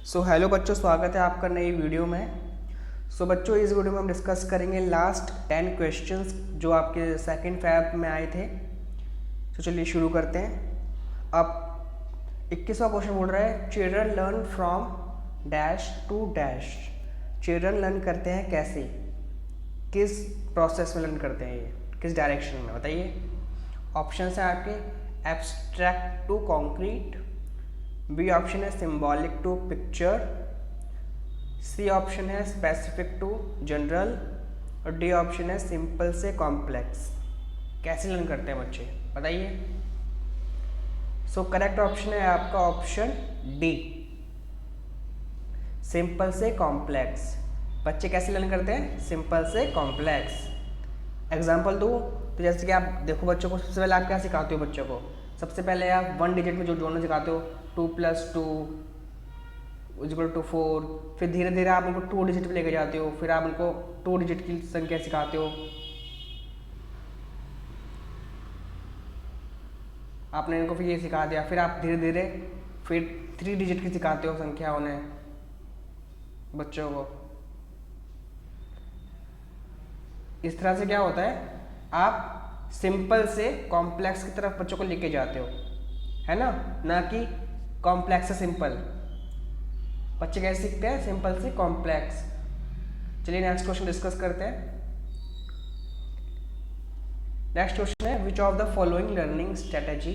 Hello बच्चों, स्वागत है आपका नई वीडियो में। बच्चों, इस वीडियो में हम डिस्कस करेंगे लास्ट 10 क्वेश्चंस जो आपके सेकंड फैब में आए थे। चलिए शुरू करते हैं। अब 21वां क्वेश्चन बोल रहा है children learn from dash to dash. Children learn करते हैं कैसे, किस प्रोसेस में लर्न करते हैं, ये किस डायरेक्शन में, बताइए। ऑप्शन है आपके abstract to concrete, B option है symbolic to picture, C option है स्पेसिफिक टू जनरल और डी ऑप्शन है सिंपल से कॉम्प्लेक्स। कैसे लर्न करते हैं बच्चे, बताइए। करेक्ट ऑप्शन है आपका ऑप्शन डी, सिंपल से कॉम्प्लेक्स। बच्चे कैसे लर्न करते हैं, सिंपल से कॉम्प्लेक्स। एग्जाम्पल दूँ तो जैसे कि आप देखो बच्चों को, सबसे पहले आप क्या सिखाते हो बच्चों को, सबसे पहले आप 1 डिजिट में जो जोड़ना सिखाते हो, 2 + 2 = 4। फिर धीरे धीरे आप उनको 2 डिजिट पे लेके जाते हो, फिर आप उनको 2 डिजिट की संख्या सिखाते हो। आपने इनको फिर ये सिखा दिया, फिर आप धीरे धीरे फिर 3 डिजिट की सिखाते हो संख्या उन्हें, बच्चों को। इस तरह से क्या होता है, आप सिंपल से कॉम्प्लेक्स की तरफ बच्चों को लेके जाते हो, है ना कि कॉम्प्लेक्स से सिंपल। बच्चे कैसे सीखते हैं, सिंपल से कॉम्प्लेक्स। चलिए नेक्स्ट क्वेश्चन डिस्कस करते हैं। नेक्स्ट क्वेश्चन है which of the following learning strategy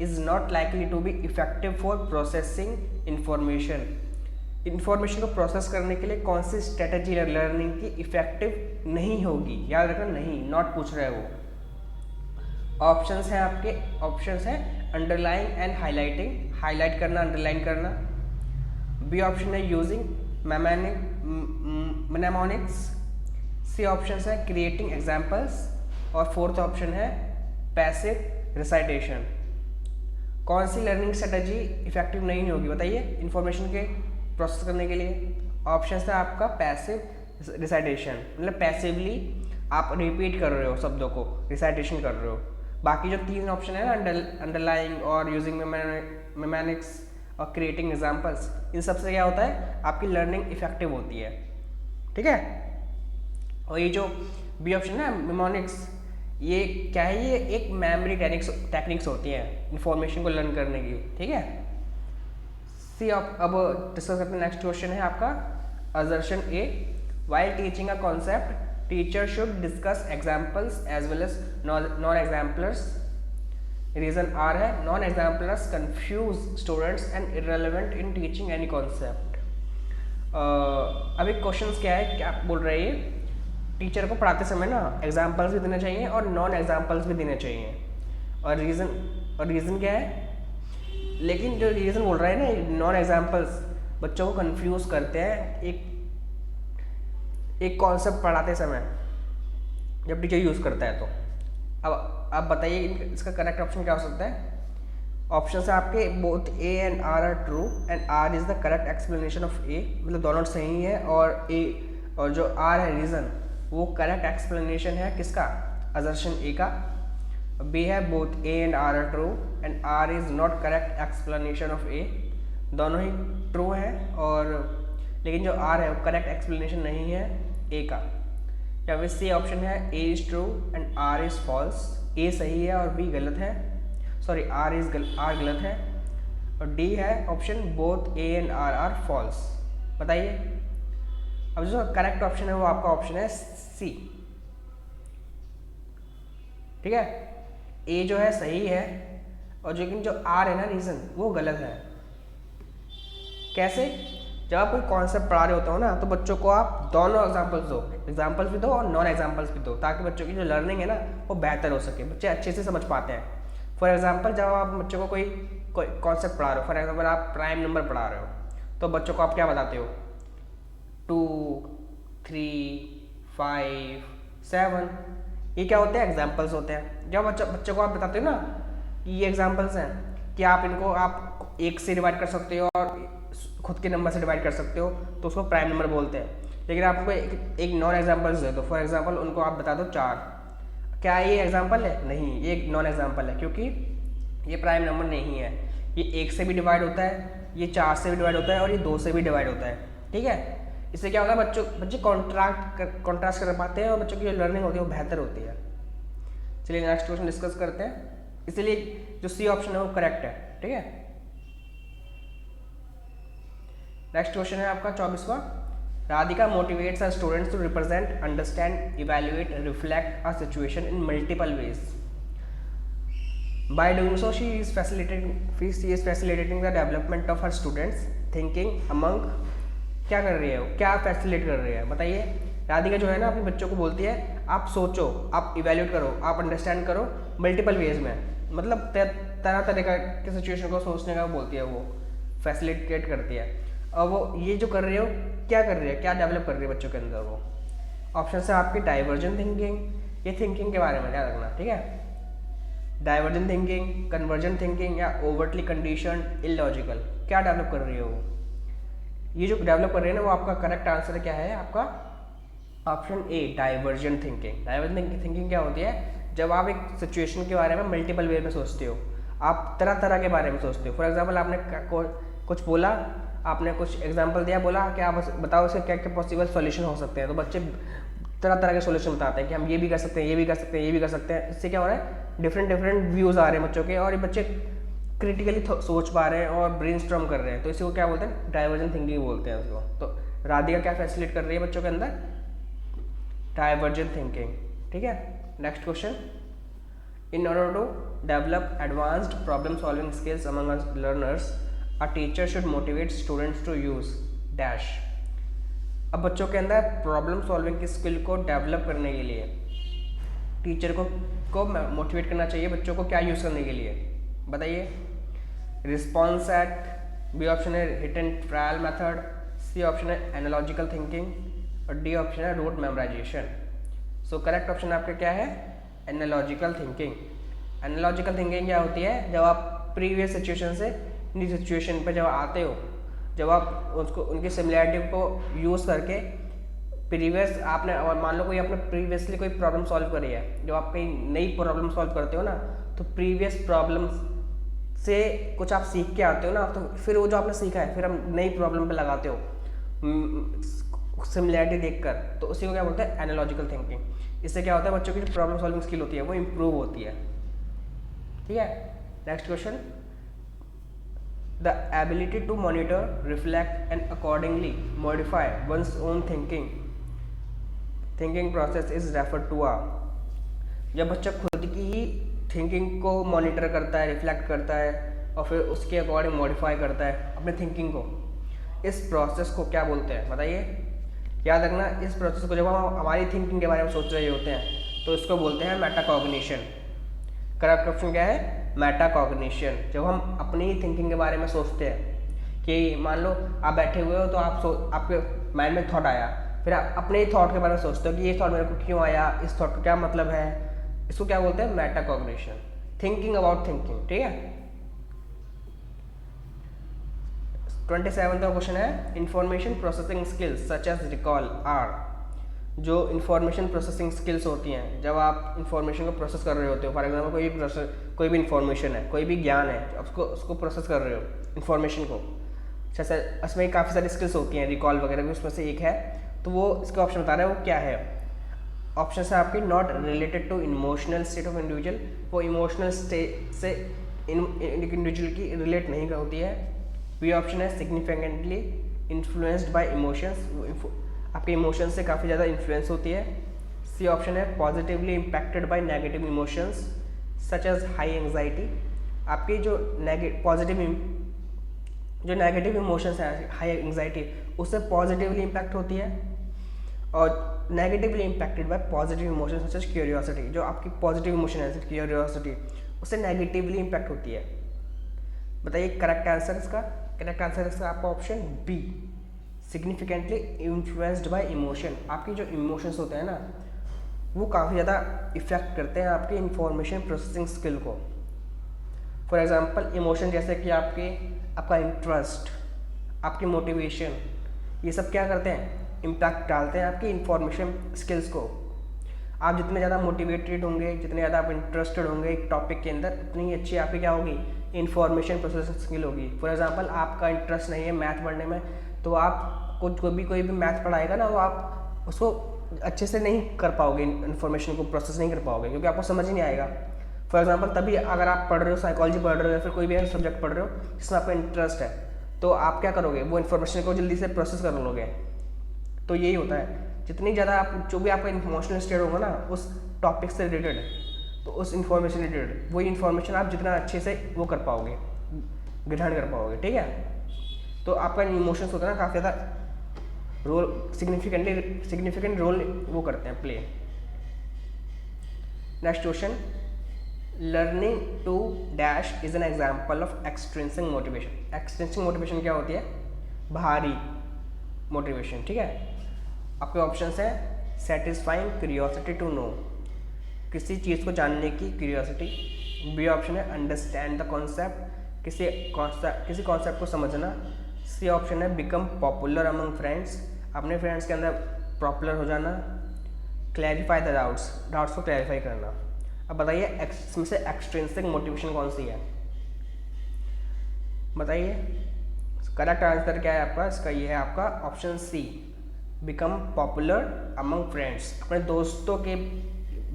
is not likely to be effective for processing information. Information को प्रोसेस करने के लिए कौन सी स्ट्रेटेजी लर्निंग की इफेक्टिव नहीं होगी, याद रखना, नहीं, नॉट पूछ रहे हैं वो। ऑप्शंस हैं आपके, ऑप्शंस हैं अंडरलाइंग एंड हाईलाइटिंग, हाईलाइट करना, अंडरलाइन करना। बी ऑप्शन है यूजिंग मेनेमोनिक्स। सी ऑप्शन है क्रिएटिंग एग्जाम्पल्स और फोर्थ ऑप्शन है पैसिव रिसाइटेशन। कौन सी लर्निंग स्ट्रेटजी इफेक्टिव नहीं होगी, बताइए, इंफॉर्मेशन के प्रोसेस करने के लिए। ऑप्शन है आपका पैसिव रिसाइटेशन, मतलब पैसिवली आप रिपीट कर रहे हो शब्दों को, रिसाइटेशन कर रहे हो। बाकी जो 3 ऑप्शन है ना, अंडरलाइंग और यूजिंग मेमेनिक्स और क्रिएटिंग एग्जाम्पल्स, इन सबसे क्या होता है, आपकी लर्निंग इफेक्टिव होती है, ठीक है। और ये जो बी ऑप्शन है मेमोनिक्स, ये क्या है, ये एक मेमोरी टेक्निक्स होती हैं इंफॉर्मेशन को लर्न करने की, ठीक है। सी अब डिस्कस करते हैं। नेक्स्ट क्वेश्चन है आपका assertion A, while teaching a concept teacher should discuss examples as well as non exemplars. Reason R है non exemplars confuse students and irrelevant in teaching any concept. अभी क्वेश्चन क्या है, क्या बोल रहे हैं, टीचर को पढ़ाते समय ना एग्जाम्पल्स भी देने चाहिए और नॉन एग्जाम्पल्स भी देने चाहिए। और रीज़न क्या है, लेकिन जो रीज़न बोल रहा है ना, नॉन एग्जाम्पल्स बच्चों को कंफ्यूज करते हैं एक कॉन्सेप्ट पढ़ाते समय जब टीचर यूज़ करता है। तो अब आप बताइए इसका करेक्ट ऑप्शन क्या हो सकता है। ऑप्शन है आपके both A and R are true and R is the correct explanation of A, मतलब दोनों सही है, और ए और जो आर है रीज़न, वो करेक्ट एक्सप्लेनेशन है किसका, असर्शन ए का। बी है both A and R are true and R is not correct explanation of A, दोनों ही ट्रू हैं, और लेकिन जो आर है वो करेक्ट एक्सप्लेनेशन नहीं है ए का। या फिर सी ऑप्शन है A is true and R is false, A सही है और बी गलत है, सॉरी आर गलत है। और डी है option both A and R are false. बताइए। अब जो करेक्ट ऑप्शन है वो आपका ऑप्शन है सी, ठीक है। ए जो है सही है, और लेकिन जो आर है ना रीज़न, वो गलत है। कैसे, जब आप कोई कॉन्सेप्ट पढ़ा रहे होते हो ना, तो बच्चों को आप दोनों एग्जाम्पल्स भी दो और नॉन एग्जाम्पल्स भी दो, ताकि बच्चों की जो लर्निंग है ना वो बेहतर हो सके, बच्चे अच्छे से समझ पाते हैं। फॉर एग्जाम्पल, जब आप बच्चों को कोई कॉन्सेप्ट पढ़ा रहे हो, फॉर एग्जाम्पल आप प्राइम नंबर पढ़ा रहे हो, तो बच्चों को आप क्या बताते हो, 2, 3, 5, 7, ये क्या होते हैं, एग्जाम्पल्स होते हैं। जब बच्चों को आप बताते हो ना कि ये एग्जाम्पल्स हैं, कि आप इनको आप 1 से डिवाइड कर सकते हो और खुद के नंबर से डिवाइड कर सकते हो, तो उसको प्राइम नंबर बोलते हैं। लेकिन आपको एक नॉन एग्जाम्पल्स दे दो, फॉर एग्जाम्पल उनको आप बता दो 4, क्या ये एग्जाम्पल है, नहीं, ये एक नॉन एग्जाम्पल है, क्योंकि ये प्राइम नंबर नहीं है। ये 1 से भी डिवाइड होता है, ये 4 से भी डिवाइड होता है और ये 2 से भी डिवाइड होता है। ठीक है, इससे क्या होता है बच्चे कॉन्ट्रास्ट कर पाते हैं और बच्चों की जो लर्निंग होती है वो बेहतर होती है। चलिए नेक्स्ट क्वेश्चन डिस्कस करते हैं। इसलिए जो सी ऑप्शन है वो करेक्ट है। ठीक है, नेक्स्ट क्वेश्चन है आपका 24वां। Radhika motivates her students to represent, understand, evaluate, reflect a situation in multiple ways. By doing so, she is facilitating the development of her students thinking among। क्या कर रही है वो, क्या फैसिलिटेट कर रही है बताइए। राधिका जो है ना अपने बच्चों को बोलती है आप सोचो, आप इवेल्यूएट करो, आप अंडरस्टैंड करो मल्टीपल वेज में, मतलब तरह तरह के सिचुएशन को सोचने का बोलती है, वो फैसिलिटेट करती है। और वो ये जो कर रही है वो क्या कर रही है, क्या डेवलप कर रही है बच्चों के अंदर वो। ऑप्शन है आपकी डाइवर्जेंट थिंकिंग, ये थिंकिंग के बारे में ध्यान रखना। ठीक है, डाइवर्जेंट थिंकिंग, कन्वर्जेंट थिंकिंग या ओवरटली कंडीशनड इलॉजिकल, क्या डेवलप कर रही है वो। ये जो डेवलप कर रही है ना वो आपका करेक्ट आंसर क्या है, आपका ऑप्शन ए डाइवर्जेंट थिंकिंग। डाइवर्जेंट थिंकिंग क्या होती है, जब आप एक सिचुएशन के बारे में मल्टीपल वे में सोचते हो, आप तरह तरह के बारे में सोचते हो। फॉर एग्जाम्पल आपने कुछ बोला, आपने कुछ एग्जाम्पल दिया, बोला कि आप बताओ इसके क्या क्या पॉसिबल सॉल्यूशन हो सकते हैं, तो बच्चे तरह तरह के सॉल्यूशन बताते हैं कि हम ये भी कर सकते हैं, ये भी कर सकते हैं, ये भी कर सकते हैं। इससे क्या हो रहा है, डिफरेंट व्यूज़ आ रहे हैं बच्चों के और ये बच्चे क्रिटिकली सोच पा रहे हैं और ब्रेनस्टॉर्म कर रहे हैं, तो इसी को क्या बोलते हैं, डाइवर्जेंट थिंकिंग बोलते हैं उसको। तो राधिका क्या फैसिलिटेट कर रही है बच्चों के अंदर, डाइवर्जेंट थिंकिंग। ठीक है, next question. In order to develop advanced problem solving skills among learners, a teacher should motivate students to use dash. अब बच्चों के अंदर प्रॉब्लम सॉल्विंग की स्किल को डेवलप करने के लिए टीचर को मोटिवेट करना चाहिए बच्चों को क्या यूज़ करने के लिए बताइए। रिस्पॉन्स एट, बी ऑप्शन है hit and trial method, C option है एनालॉजिकल थिंकिंग और डी ऑप्शन है rote memorization. So correct option आपका क्या है, एनालॉजिकल थिंकिंग। एनालॉजिकल थिंकिंग क्या होती है, जब आप प्रीवियस सिचुएशन से न्यू सिचुएशन पर जब आते हो, जब आप उसको उनकी सिमिलैरिटी को यूज़ करके प्रीवियस आपने मान लो कोई आपने प्रीवियसली कोई प्रॉब्लम सॉल्व करी है, जब आप कहीं नई प्रॉब्लम सॉल्व करते हो ना, तो प्रीवियस प्रॉब्लम से कुछ आप सीख के आते हो ना, तो फिर वो जो आपने सीखा है फिर हम नई प्रॉब्लम पे लगाते हो सिमिलैरिटी देखकर, तो उसी को क्या बोलते हैं, एनालॉजिकल थिंकिंग। इससे क्या होता है, बच्चों की जो प्रॉब्लम सॉल्विंग स्किल होती है वो इम्प्रूव होती है। ठीक है, next question. The ability to monitor, reflect and accordingly modify one's own thinking process is referred to a। जब बच्चा खुद की ही थिंकिंग को मॉनिटर करता है, रिफ्लेक्ट करता है और फिर उसके अकॉर्डिंग मॉडिफाई करता है अपने थिंकिंग को, इस प्रोसेस को क्या बोलते हैं बताइए। याद रखना, इस प्रोसेस को जब हम हमारी थिंकिंग के बारे में सोच रहे होते हैं तो इसको बोलते हैं मेटाकॉग्निशन। करेक्ट ऑप्शन क्या है, मेटाकॉग्निशन। जब हम अपनी थिंकिंग के बारे में सोचते हैं कि मान लो आप बैठे हुए हो तो आपके माइंड में थॉट आया, फिर आप अपने ही थॉट के बारे में सोचते हो कि ये थॉट मेरे को क्यों आया, इस थॉट का क्या मतलब है, इसको क्या बोलते हैं, मेटाकॉग्निशन। Thinking about thinking. ठीक है, 27वां क्वेश्चन है, information processing skills such as recall are. जो इंफॉर्मेशन प्रोसेसिंग स्किल्स होती हैं, जब आप इंफॉर्मेशन को प्रोसेस कर रहे होते हो, फॉर एग्जाम्पल कोई भी इंफॉर्मेशन है, कोई भी ज्ञान है, उसको प्रोसेस कर रहे हो इंफॉर्मेशन को, जैसे इसमें काफ़ी सारी स्किल्स होती हैं, रिकॉल वगैरह भी उसमें से एक है, तो वो इसका ऑप्शन बता रहा है वो क्या है। ऑप्शन है आपकी not related to emotional state of individual, वो इमोशनल स्टेट से इंडिविजुअल की रिलेट नहीं होती है। बी ऑप्शन है सिग्निफिकेंटली इन्फ्लुएंस्ड बाय इमोशंस, आपके इमोशंस से काफ़ी ज़्यादा इन्फ्लुएंस होती है। सी ऑप्शन है positively impacted by negative emotions such as high anxiety, आपकी जो नेगेटिव इमोशंस है, हाई एंजाइटी, उससे पॉजिटिवली इम्पैक्ट होती है, और negatively impacted by positive emotions such as curiosity, जो आपकी पॉजिटिव इमोशन है क्यूरियोसिटी, उससे नेगेटिवली इम्पैक्ट होती है। बताइए करेक्ट आंसर इसका, करेक्ट आंसर इसका आपका option B, significantly influenced by emotion. आपके जो इमोशंस होते हैं ना, वो काफ़ी ज़्यादा इफेक्ट करते हैं आपके इंफॉर्मेशन प्रोसेसिंग स्किल को। फॉर एग्जांपल इमोशन जैसे कि आपका इंटरेस्ट, आपकी मोटिवेशन, ये सब क्या करते हैं, इम्पैक्ट डालते हैं आपकी इंफॉर्मेशन स्किल्स को। आप जितने ज़्यादा मोटिवेटेड होंगे, जितने ज़्यादा आप इंटरेस्टेड होंगे एक टॉपिक के अंदर, उतनी अच्छी आपकी क्या होगी, इंफॉर्मेशन प्रोसेसिंग स्किल होगी। फॉर एग्जांपल आपका इंटरेस्ट नहीं है मैथ पढ़ने में, तो आप कोई भी मैथ पढ़ाएगा ना, तो आप उसको अच्छे से नहीं कर पाओगे, इन्फॉर्मेशन को प्रोसेस नहीं कर पाओगे, क्योंकि आपको समझ ही नहीं आएगा। फॉर एग्जांपल तभी अगर आप पढ़ रहे हो साइकोलॉजी पढ़ रहे हो या फिर कोई भी ऐसा सब्जेक्ट पढ़ रहे हो जिसमें आपका इंटरेस्ट है, तो आप क्या करोगे, वो इन्फॉर्मेशन को जल्दी से प्रोसेस कर लोगे। तो यही होता है, जितनी ज़्यादा आप जो भी आपका इमोशनल स्टेट होगा ना उस टॉपिक से रिलेटेड, तो उस इन्फॉर्मेशन रिलेटेड वही इन्फॉर्मेशन आप जितना अच्छे से वो कर पाओगे, ग्रहण कर पाओगे, ठीक है। तो आपका इमोशंस होता है ना काफ़ी ज़्यादा रोल सिग्निफिकेंट रोल वो करते हैं, play. Next question, learning to dash is an example of extrinsic motivation. Extrinsic motivation क्या होती है, बाहरी मोटिवेशन, ठीक है। आपके ऑप्शंस हैं सेटिस्फाइंग क्यूरियोसिटी टू नो, किसी चीज़ को जानने की क्यूरियोसिटी। बी ऑप्शन है अंडरस्टैंड द कॉन्सेप्ट, किसी कॉन्सेप्ट को समझना। सी ऑप्शन है बिकम पॉपुलर अमंग फ्रेंड्स, अपने फ्रेंड्स के अंदर पॉपुलर हो जाना। क्लैरिफाई द डाउट्स को क्लैरिफाई करना। अब बताइए इसमें से एक्सट्रिंसिक मोटिवेशन कौन सी है, बताइए। करेक्ट आंसर क्या है आपका इसका, ये है आपका option C, become popular among friends, अपने दोस्तों के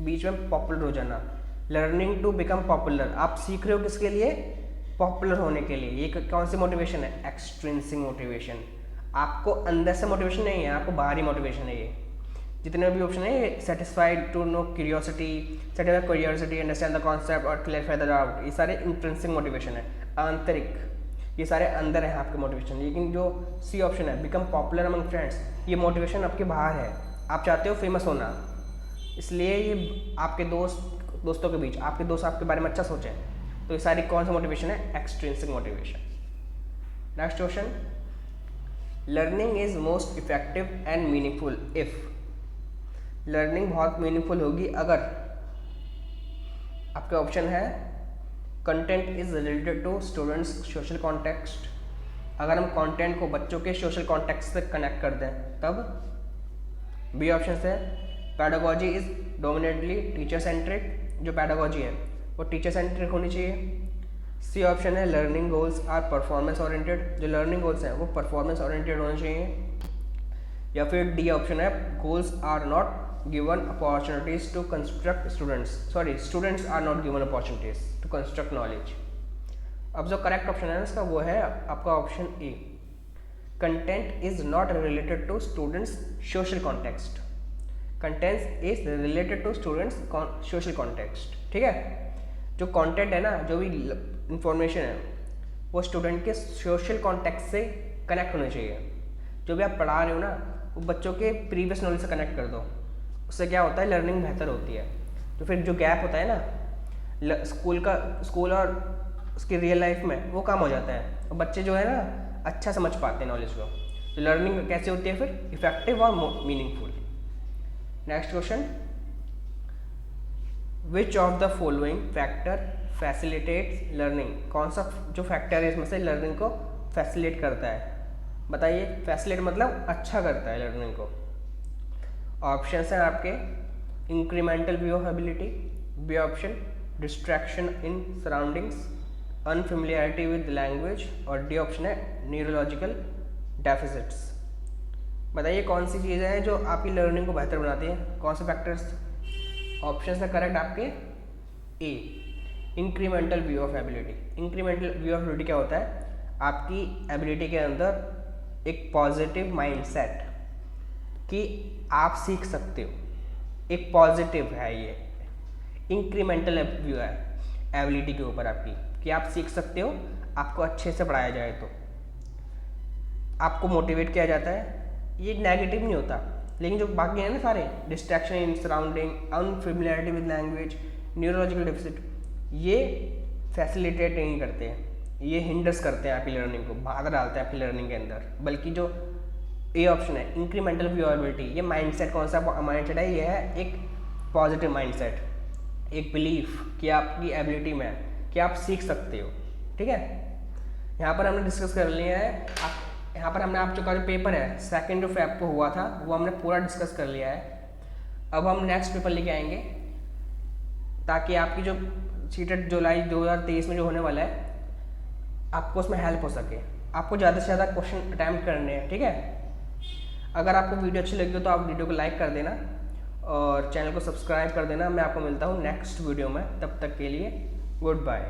बीच में पॉपुलर हो जाना। लर्निंग टू बिकम पॉपुलर, आप सीख रहे हो किसके लिए, पॉपुलर होने के लिए। ये कौन सी मोटिवेशन है, एक्सट्रिंसिक मोटिवेशन। आपको अंदर से मोटिवेशन नहीं है, आपको बाहरी मोटिवेशन है। ये जितने भी ऑप्शन है, satisfied to know curiosity, understand the concept और क्लैरिफाई द डाउट, ये सारे इंट्रिंसिक मोटिवेशन है, आंतरिक, ये सारे अंदर है आपके मोटिवेशन। लेकिन जो सी ऑप्शन है बिकम पॉपुलर अमंग फ्रेंड्स, ये मोटिवेशन आपके बाहर है, आप चाहते हो फेमस होना, इसलिए ये आपके दोस्तों के बीच आपके दोस्त आपके बारे में अच्छा सोचें। तो ये सारी कौन सा मोटिवेशन है, extrinsic motivation. Next question, learning is most effective and meaningful if. Learning बहुत मीनिंगफुल होगी अगर आपके ऑप्शन है content is related to students social context, अगर हम कंटेंट को बच्चों के सोशल कॉन्टेक्स्ट से कनेक्ट कर दें तब। बी ऑप्शन है pedagogy is dominantly teacher centric, जो पैडागोजी है वो टीचर सेंट्रिक होनी चाहिए। सी ऑप्शन है learning goals are performance oriented, जो लर्निंग गोल्स हैं वो परफॉर्मेंस ओरिएंटेड होने चाहिए। या फिर डी ऑप्शन है goals are not given opportunities to construct students are not given opportunities to construct knowledge. अब जो करेक्ट ऑप्शन है इसका वो है आपका option A, content is not related to students social context, content is related to students social context, ठीक है। जो कंटेंट है ना, जो भी इंफॉर्मेशन है वो स्टूडेंट के सोशल कॉन्टेक्स्ट से कनेक्ट होने चाहिए। जो भी आप पढ़ा रहे हो ना वो बच्चों के प्रीवियस नॉलेज से कनेक्ट कर दो, उससे क्या होता है लर्निंग बेहतर होती है। तो फिर जो गैप होता है ना स्कूल और उसकी रियल लाइफ में, वो कम हो जाता है और बच्चे जो है ना अच्छा समझ पाते हैं नॉलेज को। तो लर्निंग कैसे होती है फिर, इफेक्टिव और meaningful. Next question, which of the following factor facilitates learning, कौन सा जो फैक्टर है इसमें से लर्निंग को फैसिलिटेट करता है, बताइए। फैसिलिटेट मतलब अच्छा करता है लर्निंग को। ऑप्शन हैं आपके incremental view of ability, B option distraction in surroundings, unfamiliarity with language, और डी ऑप्शन है न्यूरोलॉजिकल डेफिसिट्स। बताइए कौन सी चीज़ें हैं जो आपकी लर्निंग को बेहतर बनाती हैं, कौन से फैक्टर्स। ऑप्शन है करेक्ट आपके A, incremental view of ability. Incremental view of ability क्या होता है, आपकी एबिलिटी के अंदर एक पॉजिटिव माइंडसेट कि आप सीख सकते हो, एक पॉजिटिव है ये इंक्रीमेंटल व्यू है एबिलिटी के ऊपर आपकी, कि आप सीख सकते हो, आपको अच्छे से पढ़ाया जाए तो आपको मोटिवेट किया जाता है। ये नेगेटिव नहीं होता, लेकिन जो बाकी है ना सारे, distraction in surrounding, unfamiliarity with language, neurological deficit, ये फैसिलिटेट नहीं करते हैं, ये हिंडर्स करते हैं आपकी लर्निंग को, बाधा डालते हैं आपकी लर्निंग के अंदर। बल्कि जो ए ऑप्शन है इंक्रीमेंटल व्यू ऑफ एबिलिटी, ये माइंडसेट कौन सा माइंडसेट है, ये है एक पॉजिटिव माइंडसेट, एक बिलीफ कि आपकी एबिलिटी में है कि आप सीख सकते हो, ठीक है। यहाँ पर हमने डिस्कस कर लिया है, यहाँ पर हमने आप जो पेपर है 2 Feb को हुआ था वो हमने पूरा डिस्कस कर लिया है। अब हम नेक्स्ट पेपर लेके आएंगे ताकि आपकी जो सीटेट जुलाई 2023 में जो होने वाला है आपको उसमें हेल्प हो सके। आपको ज़्यादा से ज़्यादा क्वेश्चन अटैम्प्ट करने हैं, ठीक है। अगर आपको वीडियो अच्छी लगी हो तो आप वीडियो को लाइक कर देना और चैनल को सब्सक्राइब कर देना। मैं आपको मिलता हूँ नेक्स्ट वीडियो में, तब तक के लिए गुड बाय।